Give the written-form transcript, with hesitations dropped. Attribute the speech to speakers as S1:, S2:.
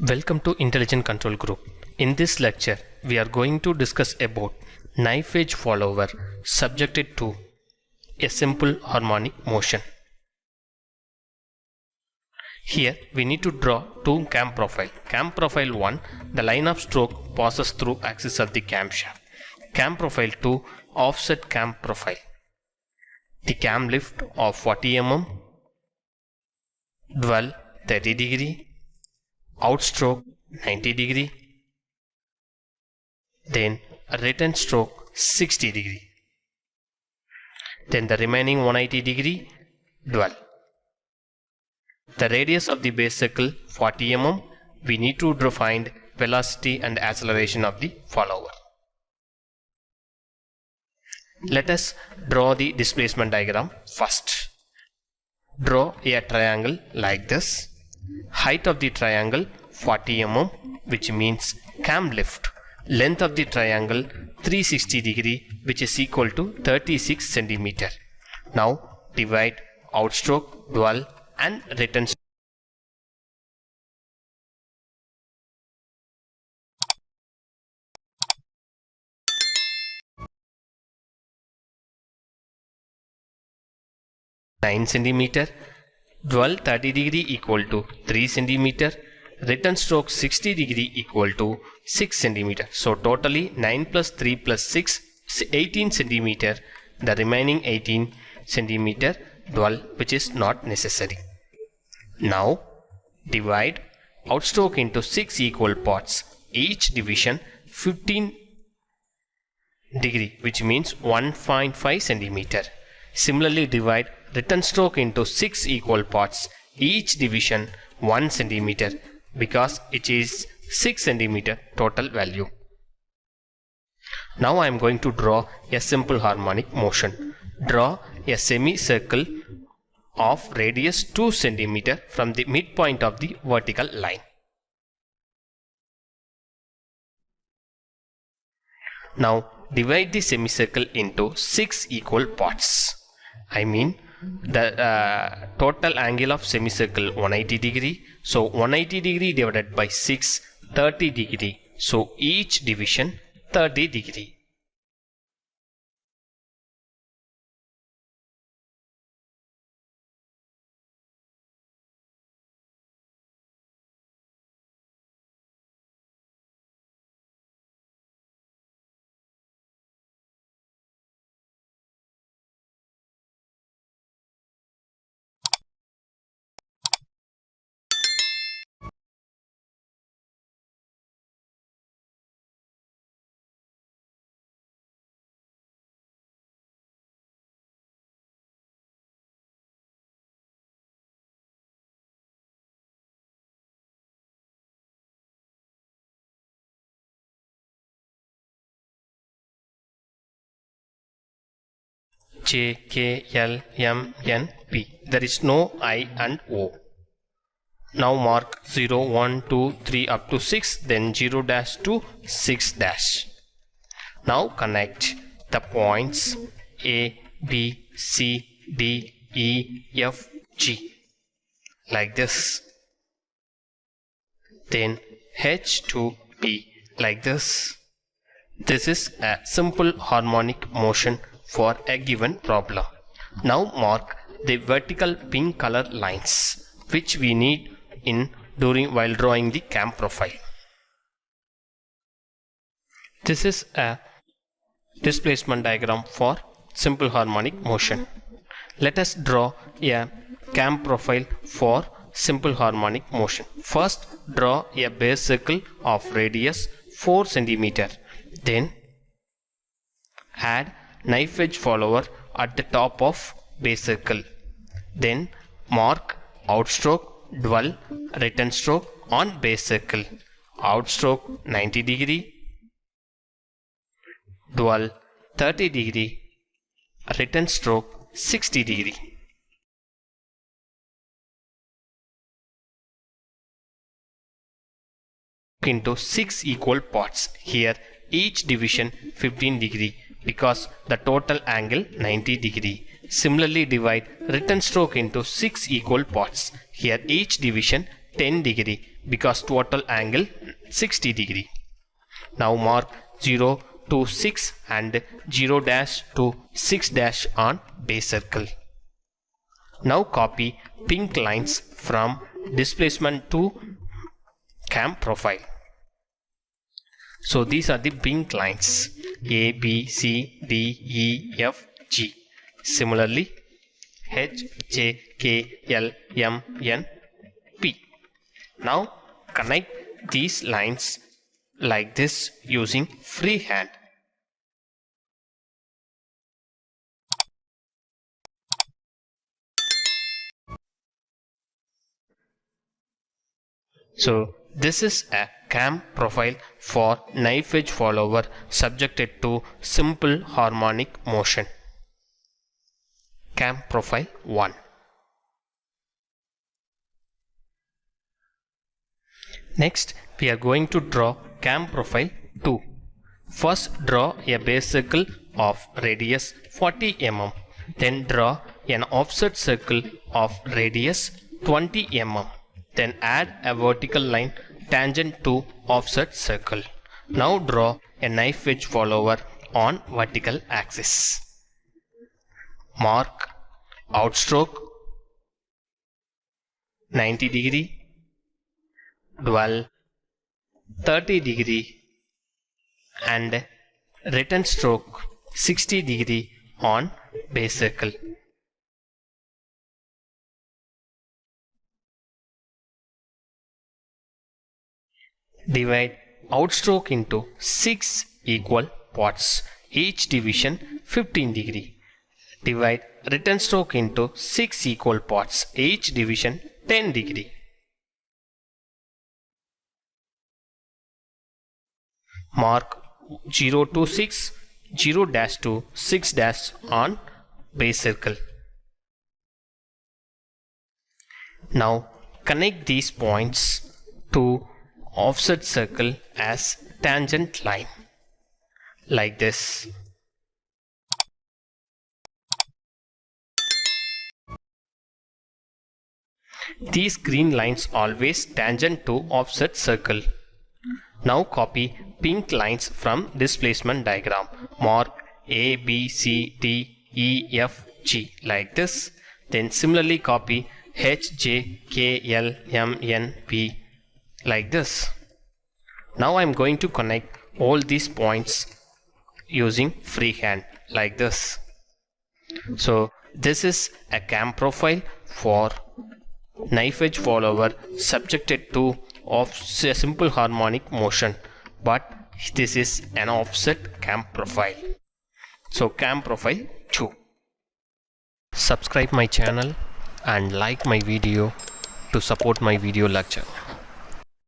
S1: Welcome to Intelligent Control Group. In this lecture, we are going to discuss about knife edge follower subjected to a simple harmonic motion. Here we need to draw two cam profile. Cam profile 1, the line of stroke passes through axis of the camshaft. Cam profile 2, offset cam profile. The cam lift of 40 mm, dwell 30 degree, outstroke 90 degree, then a return stroke 60 degree, then the remaining 180 degree dwell. The radius of the base circle 40 mm. We need to find velocity and acceleration of the follower. Let us draw the displacement diagram first. Draw a triangle like this. Height of the triangle 40 mm, which means cam lift. Length of the triangle 360 degree, which is equal to 36 centimeter. Now divide outstroke, dwell and return. Nine centimeter. Dwell 30 degree equal to 3 centimeter. Return stroke 60 degree equal to 6 centimeter. So totally 9 plus 3 plus 6, 18 centimeter. The remaining 18 centimeter dwell, which is not necessary. Now divide outstroke into 6 equal parts. Each division 15 degree, which means 1.5 centimeter. Similarly divide return stroke into 6 equal parts. Each division 1 centimeter, because it is 6 centimeter total value. Now I am going to draw a simple harmonic motion. Draw a semicircle of radius 2 centimeter from the midpoint of the vertical line. Now divide the semicircle into 6 equal parts. I mean the total angle of semicircle 180 degree. So 180 degree divided by 6, 30 degree. So each division 30 degree. J, K, L, M, N, P. There is no I and O. Now mark 0, 1, 2, 3 up to 6, then 0 dash to 6 dash. Now connect the points A, B, C, D, E, F, G like this. Then H to P like this. This is a simple harmonic motion for a given problem. Now mark the vertical pink color lines, which we need while drawing the cam profile. This is a displacement diagram for simple harmonic motion. Let us draw a cam profile for simple harmonic motion. First draw a base circle of radius 4 centimeter. Then add knife edge follower at the top of base circle. Then mark outstroke, dwell, return stroke on base circle. Outstroke 90 degree, dwell 30 degree, return stroke 60 degree. Into 6 equal parts. Here each division 15 degree, because the total angle 90 degree. Similarly divide return stroke into 6 equal parts. Here each division 10 degree, because total angle 60 degree. Now mark 0 to 6 and 0 dash to 6 dash on base circle. Now copy pink lines from displacement to cam profile. So these are the pink lines A, B, C, D, E, F, G. Similarly H, J, K, L, M, N, P. Now connect these lines like this using freehand. So this is a cam profile for knife edge follower subjected to simple harmonic motion. Cam profile 1. Next we are going to draw cam profile 2. First draw a base circle of radius 40 mm. Then draw an offset circle of radius 20 mm. Then add a vertical line tangent to offset circle. Now draw a knife edge follower on vertical axis. Mark outstroke 90 degree, dwell 30 degree and return stroke 60 degree on base circle. Divide outstroke into 6 equal parts, each division 15 degree. Divide return stroke into 6 equal parts, each division 10 degree. Mark 0 to 6, 0 dash to 6 dash on base circle. Now connect these points to offset circle as tangent line like this. These green lines always tangent to offset circle. Now copy pink lines from displacement diagram. Mark A, B, C, D, E, F, G like this. Then similarly copy H, J, K, L, M, N, P like this. Now I am going to connect all these points using freehand like this. So this is a cam profile for knife edge follower subjected to a simple harmonic motion, but this is an offset cam profile. So cam profile 2. Subscribe my channel and like my video to support my video lecture.